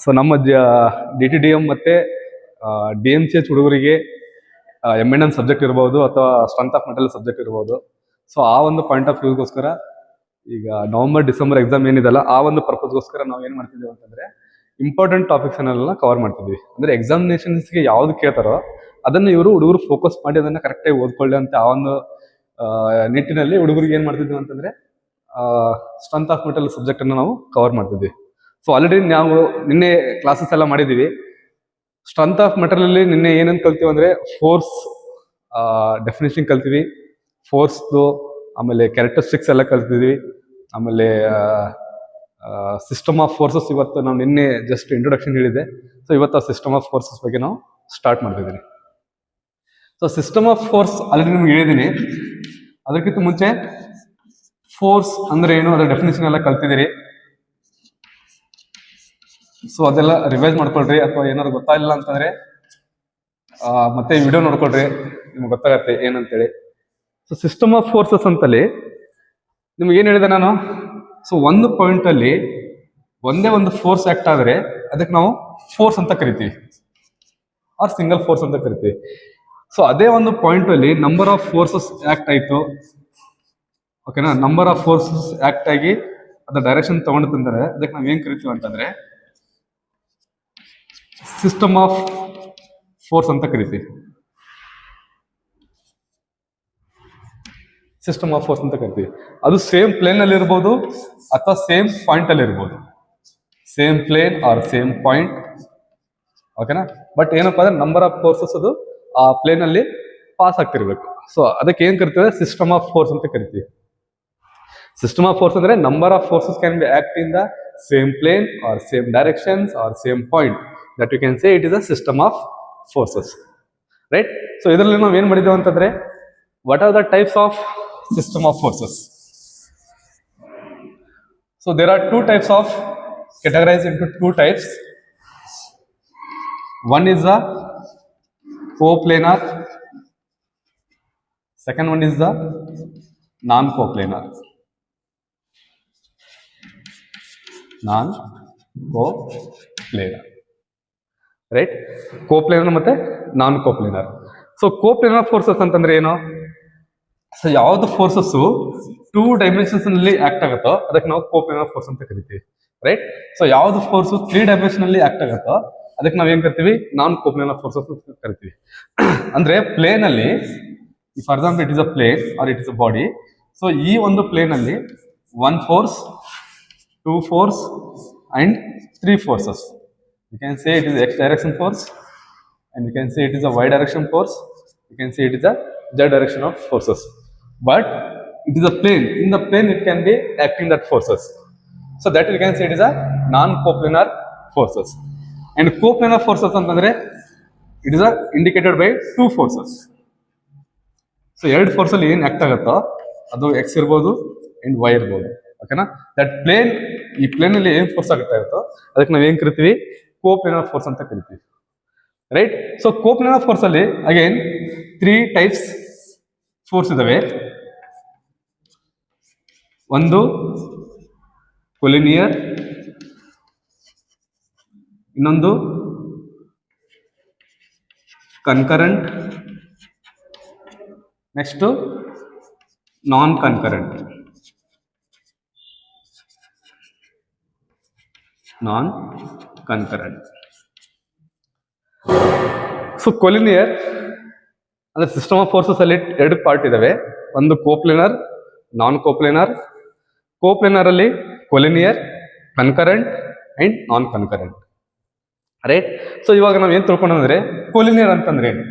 So ನಮ್ಮ DTDM ಮತ್ತೆ DMCH ಹುಡುಗರಿಗೆ M&M ಸಬ್ಜೆಕ್ಟ್ ಇರ್ಬೋದು ಅಥವಾ ಸ್ಟ್ರೆಂತ್ ಆಫ್ ಮೆಟಲ್ ಸಬ್ಜೆಕ್ಟ್ ಇರ್ಬೋದು. ಸೊ ಆ ಒಂದು ಪಾಯಿಂಟ್ ಆಫ್ ವ್ಯೂಗೋಸ್ಕರ ಈಗ ನವೆಂಬರ್ ಡಿಸೆಂಬರ್ ಎಕ್ಸಾಮ್ ಏನಿದೆಲ್ಲ ಆ ಒಂದು ಪರ್ಪಸ್ಗೋಸ್ಕರ ನಾವು ಏನು ಮಾಡ್ತಿದ್ದೀವಿ ಅಂತಂದ್ರೆ ಇಂಪಾರ್ಟೆಂಟ್ ಟಾಪಿಕ್ಸ್ ಅನ್ನೆಲ್ಲ ಕವರ್ ಮಾಡ್ತಿದ್ವಿ. ಅಂದ್ರೆ ಎಕ್ಸಾಮಿನೇಷನ್ಸ್ಗೆ ಯಾವ್ದು ಕೇಳ್ತಾರೋ ಅದನ್ನು ಇವರು ಹುಡುಗರು ಫೋಕಸ್ ಮಾಡಿ ಅದನ್ನ ಕರೆಕ್ಟಾಗಿ ಓದ್ಕೊಳ್ಳಿ ಅಂತ ಆ ಒಂದು ನಿಟ್ಟಿನಲ್ಲಿ ಹುಡುಗರಿಗೆ ಏನ್ ಮಾಡ್ತಿದ್ವಿ ಅಂತಂದ್ರೆ ಸ್ಟ್ರೆಂತ್ ಆಫ್ ಮೆಟಲ್ ಸಬ್ಜೆಕ್ಟ್ ಅನ್ನು ನಾವು ಕವರ್ ಮಾಡ್ತಿದ್ವಿ. ಸೊ ಆಲ್ರೆಡಿ ನಾವು ನಿನ್ನೆ ಕ್ಲಾಸಸ್ ಎಲ್ಲ ಮಾಡಿದೀವಿ. ಸ್ಟ್ರೆಂತ್ ಆಫ್ ಮೆಟಲ್ ಅಲ್ಲಿ ನಿನ್ನೆ ಏನೇನು ಕಲ್ತೀವಿ ಅಂದ್ರೆ ಫೋರ್ಸ್ ಡೆಫಿನೇಷನ್ ಕಲ್ತೀವಿ, ಫೋರ್ಸ್ದು, ಆಮೇಲೆ ಕ್ಯಾರೆಕ್ಟರಿಸ್ಟಿಕ್ಸ್ ಎಲ್ಲ ಕಲ್ತಿದ್ವಿ, ಆಮೇಲೆ ಸಿಸ್ಟಮ್ ಆಫ್ ಫೋರ್ಸಸ್ ಇವತ್ತು ನಾವು ನಿನ್ನೆ ಜಸ್ಟ್ ಇಂಟ್ರೊಡಕ್ಷನ್ ಹೇಳಿದೆ. ಸೊ ಇವತ್ತು ಆ ಸಿಸ್ಟಮ್ ಆಫ್ ಫೋರ್ಸಸ್ ಬಗ್ಗೆ ನಾವು ಸ್ಟಾರ್ಟ್ ಮಾಡ್ತಿದ್ದೀನಿ. So system of force already ನಿಮ್ಗೆ ಹೇಳಿದ್ದೀನಿ. ಅದಕ್ಕಿಂತ ಮುಂಚೆ ಫೋರ್ಸ್ ಅಂದ್ರೆ ಏನು ಅದರ ಡೆಫಿನೇಷನ್ ಎಲ್ಲ ಕಲ್ತಿದ್ದೀರಿ. ಸೊ ಅದೆಲ್ಲ ರಿವೈಸ್ ಮಾಡ್ಕೊಳ್ರಿ, ಅಥವಾ ಏನಾದ್ರು ಗೊತ್ತಾಗಿಲ್ಲ ಅಂತಂದ್ರೆ ಮತ್ತೆ ವಿಡಿಯೋ ನೋಡ್ಕೊಳ್ರಿ, ನಿಮ್ಗೆ ಗೊತ್ತಾಗತ್ತೆ ಏನಂತೇಳಿ. ಸೊ ಸಿಸ್ಟಮ್ ಆಫ್ ಫೋರ್ಸಸ್ ಅಂತಲ್ಲಿ ನಿಮ್ಗೆ ಏನ್ ಹೇಳಿದೆ ನಾನು, ಸೊ ಒಂದು ಪಾಯಿಂಟ್ ಅಲ್ಲಿ ಒಂದೇ ಒಂದು ಫೋರ್ಸ್ ಆಕ್ಟ್ ಆದ್ರೆ ಅದಕ್ಕೆ ನಾವು ಫೋರ್ಸ್ ಅಂತ ಕರಿತೀವಿ, ಆರ್ ಸಿಂಗಲ್ ಫೋರ್ಸ್ ಅಂತ ಕರಿತೀವಿ. ಸೊ ಅದೇ ಒಂದು ಪಾಯಿಂಟ್ ಅಲ್ಲಿ ನಂಬರ್ ಆಫ್ ಫೋರ್ಸಸ್ ಆಕ್ಟ್ ಆಯ್ತು, ಓಕೆನಾ. ನಂಬರ್ ಆಫ್ ಫೋರ್ಸಸ್ ಆಕ್ಟ್ ಆಗಿ ಅದ ಡೈರೆಕ್ಷನ್ ತಗೊಂಡ್ತಂದ್ರೆ ಅದಕ್ಕೆ ನಾವ್ ಏನ್ ಕರಿತೀವಿ ಅಂತಂದ್ರೆ ಸಿಸ್ಟಮ್ ಆಫ್ ಫೋರ್ಸ್ ಅಂತ ಕರಿತೀವಿ. ಸಿಸ್ಟಮ್ ಆಫ್ ಫೋರ್ಸ್ ಅಂತ ಕರಿತೀವಿ. ಅದು ಸೇಮ್ ಪ್ಲೇನ್ ಅಲ್ಲಿ ಇರ್ಬೋದು ಅಥವಾ ಸೇಮ್ ಪಾಯಿಂಟ್ ಅಲ್ಲಿ ಇರ್ಬೋದು, same plane or same point, ಓಕೆನಾ. ಬಟ್ ಏನಪ್ಪಾ ಅಂದ್ರೆ ನಂಬರ್ ಆಫ್ ಫೋರ್ಸಸ್ ಅದು ಆ ಪ್ಲೇನ್ ಅಲ್ಲಿ ಪಾಸ್ ಆಗ್ತಿರ್ಬೇಕು. ಸೊ ಅದಕ್ಕೆ ಏನ್ ಕರಿತೀವಿ, ಸಿಸ್ಟಮ್ ಆಫ್ ಫೋರ್ಸ್ ಅಂತ ಕರಿತೀವಿ. ಸಿಸ್ಟಮ್ ಆಫ್ ಫೋರ್ಸ್ ಅಂದ್ರೆ number of forces can be act in the same plane or same directions or same point, that you can say it is a system of forces, right. So ಇದರಲ್ಲಿ ನಾವು ಏನ್ ಮಾಡಿದ್ದೇವೆ ಅಂತಂದ್ರೆ what are the types of system of forces. So there are two types of, categorized into two types. One is the coplanar, second one is the non-coplanar. Non-coplanar, right? Coplanar ಮತ್ತೆ non-coplanar. So coplanar forces ಅಂತಂದ್ರೆ ಏನು? So ಯಾವ್ದು forces 2 dimensions ನಲ್ಲಿ act ಆಗುತ್ತೋ ಅದಕ್ಕೆ ನಾವು ಕೋಪ್ಲೇನರ್ force ಅಂತ ಕರಿತೀವಿ, ರೈಟ್. ಸೊ ಯಾವ್ದು ಫೋರ್ಸ್ 3 ಡೈಮೆನ್ಷನ್ ಅಲ್ಲಿ ಆಕ್ಟ್ ಆಗುತ್ತೋ ಅದಕ್ಕೆ ನಾವ್ ಏನ್ ಕರಿತೀವಿ, ನಾನ್ ಕೋಪ್ಲೇನರ್ ಫೋರ್ಸಸ್ ಅಂತ ಕರಿತೀವಿ. ಅಂದ್ರೆ ಪ್ಲೇನ್ ಅಲ್ಲಿ, for example it is a plane or it is a body. So ಈ ಒಂದು ಪ್ಲೇನ್ ಅಲ್ಲಿ 1 force, 2 force and 3 forces. You can say it is x direction force, and you can say it is a y direction force, you can say it is a z direction of forces. But it is a plane. In the plane it can be acting that forces. So that you can say it is a non-coplanar forces. And coplanar forces ಅಂತಂದ್ರೆ it is indicated by 2 forces. So ಎರಡು force ಅಲ್ಲಿ ಏನ್ act ಆಗುತ್ತೋ ಅದು x ಇರ್ಬೋದು and y ಇರ್ಬೋದು, ಓಕೆನಾ. That plane, ಈ ಪ್ಲೇನ್ ಅಲ್ಲಿ ಏನ್ ಫೋರ್ಸ್ ಆಗ್ತಾ ಇರುತ್ತೋ ಅದಕ್ಕೆ ನಾವ್ ಏನ್ ಕರಿತೀವಿ, ಕೋಪ್ಲೇನರ್ ಫೋರ್ಸ್ ಅಂತ ಕರಿತೀವಿ, ರೈಟ್. ಸೊ ಕೋಪ್ಲೇನರ್ ಫೋರ್ಸ್ ಅಲ್ಲಿ ಅಗೇನ್ 3 ಟೈಪ್ಸ್ ಫೋರ್ಸ್ ಇದಾವೆ. ಒಂದು ಕೊಲಿನಿಯರ್, ಇನ್ನೊಂದು ಕನ್ಕರೆಂಟ್, ನೆಕ್ಸ್ಟ್ ನಾನ್ ಕನ್ಕರೆಂಟ್. ನಾನ್ ಕನ್ಕರೆಂಟ್. ಸೊ ಕೊಲಿನಿಯರ್ ಅಂದ್ರೆ ಸಿಸ್ಟಮ್ ಆಫ್ ಫೋರ್ಸಸ್ ಅಲ್ಲಿ 2 ಪಾರ್ಟ್ ಇದಾವೆ. ಒಂದು ಕೋಪ್ಲೇನರ್, ನಾನ್ ಕೋಪ್ಲೇನರ್. ಕೋಪ್ಲೇನರ್ ಅಲ್ಲಿ collinear, concurrent and non concurrent, right. So ಇವಾಗ ನಾವ್ ಏನ್ ತಿಳ್ಕೊಂಡ್ರೆ ಕೊಲಿನಿಯರ್ ಅಂತಂದ್ರೆ ಏನು?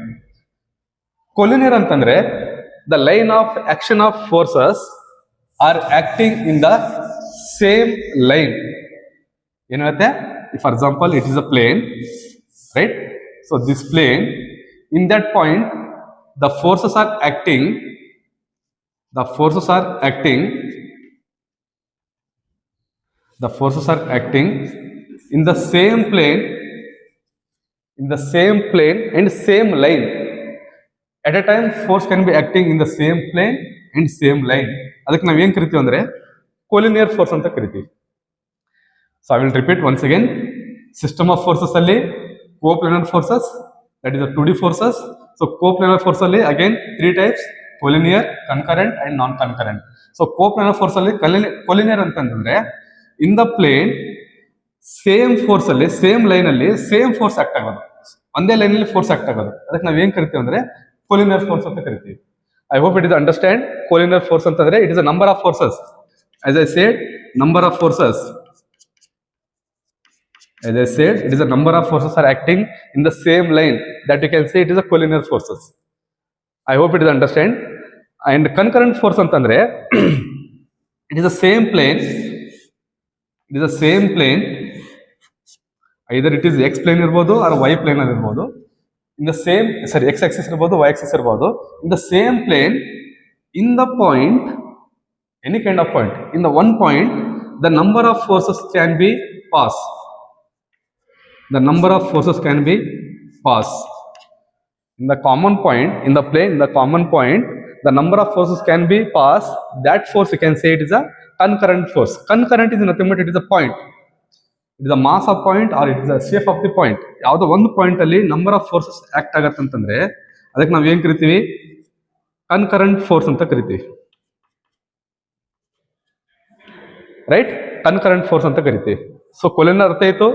ಕೊಲಿನಿಯರ್ ಅಂತಂದ್ರೆ the line of action of forces are acting in the same line. ಏನಾಗುತ್ತೆ, for example it is a plane, right. So this plane, in that point the forces are acting in the same plane and same line. At a time force can be acting in the same plane and same line. ಅದಕ್ಕೆ ನಾವ್ ಏನ್ ಕರಿತೀವಿ ಅಂದ್ರೆ collinear force ಅಂತ ಕರಿತೀವಿ. So I will repeat once again. System of forces ಅಲ್ಲಿ coplanar forces, that is 2D forces. So coplanar force ಅಲ್ಲಿ again 3 types: collinear, concurrent and non concurrent. So coplanar force ಅಲ್ಲಿ ಕೊಲಿನಿಯರ್ ಅಂತಂದ್ರೆ in the plane same force ಅಲ್ಲಿ, same line ಅಲ್ಲಿ same force act ಆಗೋದು, ಒಂದೇ line ಅಲ್ಲಿ force act ಆಗೋದು. ಅದಕ್ಕೆ ನಾವ್ ಏನ್ ಕರಿತೀವಿ ಅಂದ್ರೆ ಕೊಲಿನಿಯರ್ ಫೋರ್ಸ್ ಅಂತ ಕರಿತೀವಿ. I hope it is understand. Collinear force ಅಂತಂದ್ರೆ it is a number of forces. As I said, number of forces. As I said, it is a number of forces are acting in the same line. That you can say it is a collinear forces. I hope it is understand. And concurrent force ಅಂತಂದ್ರೆ it is the same plane. It is the same plane. Either it is x plane ಇರಬಹುದು or y plane ಇರಬಹುದು. In the same, sorry, x axis ಇರಬಹುದು, y axis ಇರಬಹುದು. In the same plane, in the point, any kind of point, in the one point, the number of forces can be pass. The number of forces can be pass. In the common point, in the plane, in the common point, the number of forces can be pass. That force you can say it is a concurrent force. Concurrent is nothing but it is a point. It is a mass of point or it is a shape of the point. ಯಾವುದೋ ಒಂದು point ಅಲ್ಲಿ number of forces act ಆಗತ್ತಂತಂದ್ರೆ ಅದಕ್ಕೆ ನಾವ್ ಏನ್ ಕರಿತೀವಿ? Concurrent force ಅಂತ ಕರಿತೀವಿ. Right? Concurrent force ಅಂತ ಕರಿತೀವಿ. ಸೊ ಕೊಲಿನರ್ ಅರ್ಥ ಆಯ್ತು,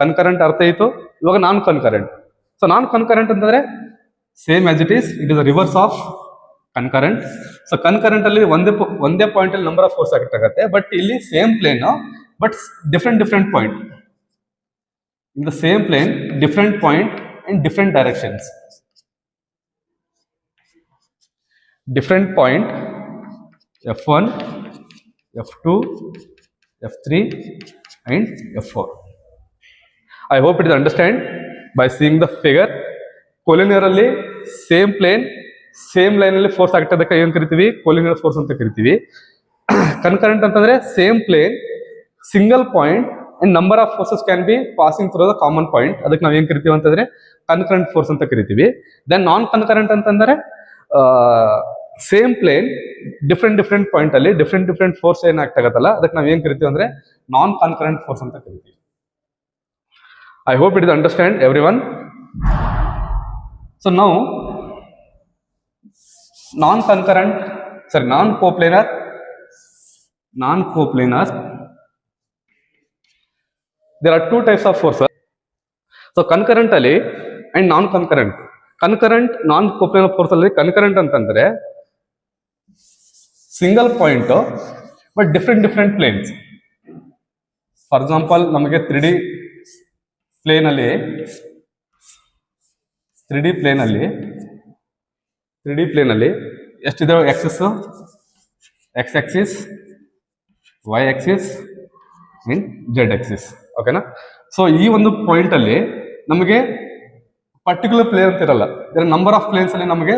ಕನ್ಕರೆಂಟ್ ಅರ್ಥ ಆಯ್ತು. ಇವಾಗ non concurrent. So non concurrent ಅಂತಂದ್ರೆ same as it is a reverse of concurrent. So concurrent ಅಲ್ಲಿ ಒಂದೇ ಪಾಯಿಂಟ್ ಅಲ್ಲಿ ನಂಬರ್ ಆಫ್ ಫೋರ್ಸ್ ಆಕ್ಟ್ ಆಗುತ್ತೆ. ಬಟ್ ಇಲ್ಲಿ same plane but different point. In the same plane different point in different directions. Different point F1, F2, F3 and F4. I hope it is understand by seeing the figure. Collinear ಅಲ್ಲಿ same plane same line ಅಲ್ಲಿ force ಆಗ್ತದಕ್ಕೆ ಏನ್ ಕರಿತೀವಿ? Collinear force ಅಂತ ಕರಿತೀವಿ. Concurrent ಅಂತಂದ್ರೆ same plane single point and number of forces can be passing through the common point. ಅದಕ್ಕೆ ನಾವ್ ಏನ್ ಕರಿತೀವಿ ಅಂತಂದ್ರೆ ಕನ್ಕರೆಂಟ್ ಫೋರ್ಸ್ ಅಂತ ಕರಿತೀವಿ. ದೆನ್ ನಾನ್ ಕನ್ಕರೆಂಟ್ ಅಂತಂದ್ರೆ ಸೇಮ್ ಪ್ಲೇನ್ ಡಿಫ್ರೆಂಟ್ ಪಾಯಿಂಟ್ ಅಲ್ಲಿ ಡಿಫ್ರೆಂಟ್ ಫೋರ್ಸ್ ಏನ್ ಆಕ್ಟ್ ಆಗತ್ತಲ್ಲ ಅದಕ್ಕೆ ನಾವ್ ಏನ್ ಕರಿತೀವಿ ಅಂದ್ರೆ ನಾನ್ ಕನ್ಕರೆಂಟ್ ಫೋರ್ಸ್ ಅಂತ ಕರಿತೀವಿ. I hope it is understand everyone. So now non coplanar there are two types of forces. So concurrent ಅಲ್ಲಿ and non concurrent. Concurrent non coplanar force ಅಲ್ಲಿ concurrent ಅಂತಂದ್ರೆ single point but different planes. For example ನಮಗೆ 3D plane ಅಲ್ಲಿ ಎಷ್ಟಿದಾವೆ axis? X axis, Y axis and Z axis. ಓಕೆನಾ? So ಈ ಒಂದು point ಅಲ್ಲಿ ನಮಗೆ ಪರ್ಟಿಕ್ಯುಲರ್ ಪ್ಲೇನ್ ಅಂತ ಇರಲ್ಲ. ನಂಬರ್ ಆಫ್ ಪ್ಲೇನ್ಸ್ ಅಲ್ಲಿ ನಮಗೆ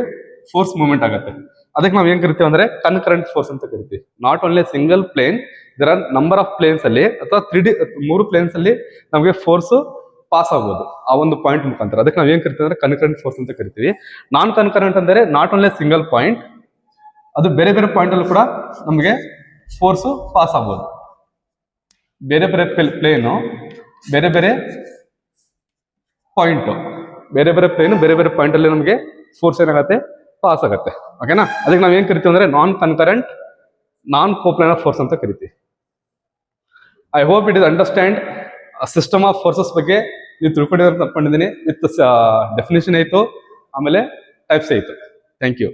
ಫೋರ್ಸ್ ಮೂವ್ಮೆಂಟ್ ಆಗುತ್ತೆ. ಅದಕ್ಕೆ ನಾವ್ ಏನ್ ಕರಿತೀವಿ ಅಂದ್ರೆ ಕನ್ಕರೆಂಟ್ ಫೋರ್ಸ್ ಅಂತ ಕರಿತೀವಿ. Not only single plane, there are number of planes ಅಲ್ಲಿ ಅಥವಾ 3 ಪ್ಲೇನ್ಸ್ ಅಲ್ಲಿ ನಮಗೆ ಫೋರ್ಸ್ ಪಾಸ್ ಆಗ್ಬೋದು ಆ ಒಂದು ಪಾಯಿಂಟ್ ಮುಖಾಂತರ. ಅದಕ್ಕೆ ನಾವ್ ಏನ್ ಕರಿತೀವಿ ಅಂದ್ರೆ ಕನ್ಕರೆಂಟ್ ಫೋರ್ಸ್ ಅಂತ ಕರಿತೀವಿ. ನಾನ್ ಕನ್ಕರೆಂಟ್ ಅಂದ್ರೆ ನಾಟ್ ಓನ್ಲಿ ಸಿಂಗಲ್ ಪಾಯಿಂಟ್, ಅದು ಬೇರೆ ಪಾಯಿಂಟ್ ಅಲ್ಲಿ ಕೂಡ ನಮಗೆ ಫೋರ್ಸ್ ಪಾಸ್ ಆಗ್ಬೋದು. ಬೇರೆ ಪ್ಲೇನು ಬೇರೆ ಪಾಯಿಂಟ್, ಬೇರೆ ಪಾಯಿಂಟ್ ಅಲ್ಲಿ ನಮಗೆ ಫೋರ್ಸ್ ಏನಾಗತ್ತೆ? ಪಾಸ್ ಆಗತ್ತೆ. ಓಕೆನಾ? ಅದಕ್ಕೆ ನಾವ್ ಏನ್ ಕರಿತೀವಿ ಅಂದ್ರೆ ನಾನ್ ಕನ್ಕರೆಂಟ್ ನಾನ್ ಕೋಪ್ಲೇನರ್ ಫೋರ್ಸ್ ಅಂತ ಕರಿತೀವಿ. I hope it is understand. System of forces ಬಗ್ಗೆ ನೀವು ತಿಳ್ಕೊಂಡಿರೋ ತಪ್ಕೊಂಡಿದ್ದೀನಿ. ವಿತ್ ಡೆಫಿನೇಷನ್ ಆಯ್ತು, ಆಮೇಲೆ ಟೈಪ್ಸ್ ಆಯ್ತು. Thank you.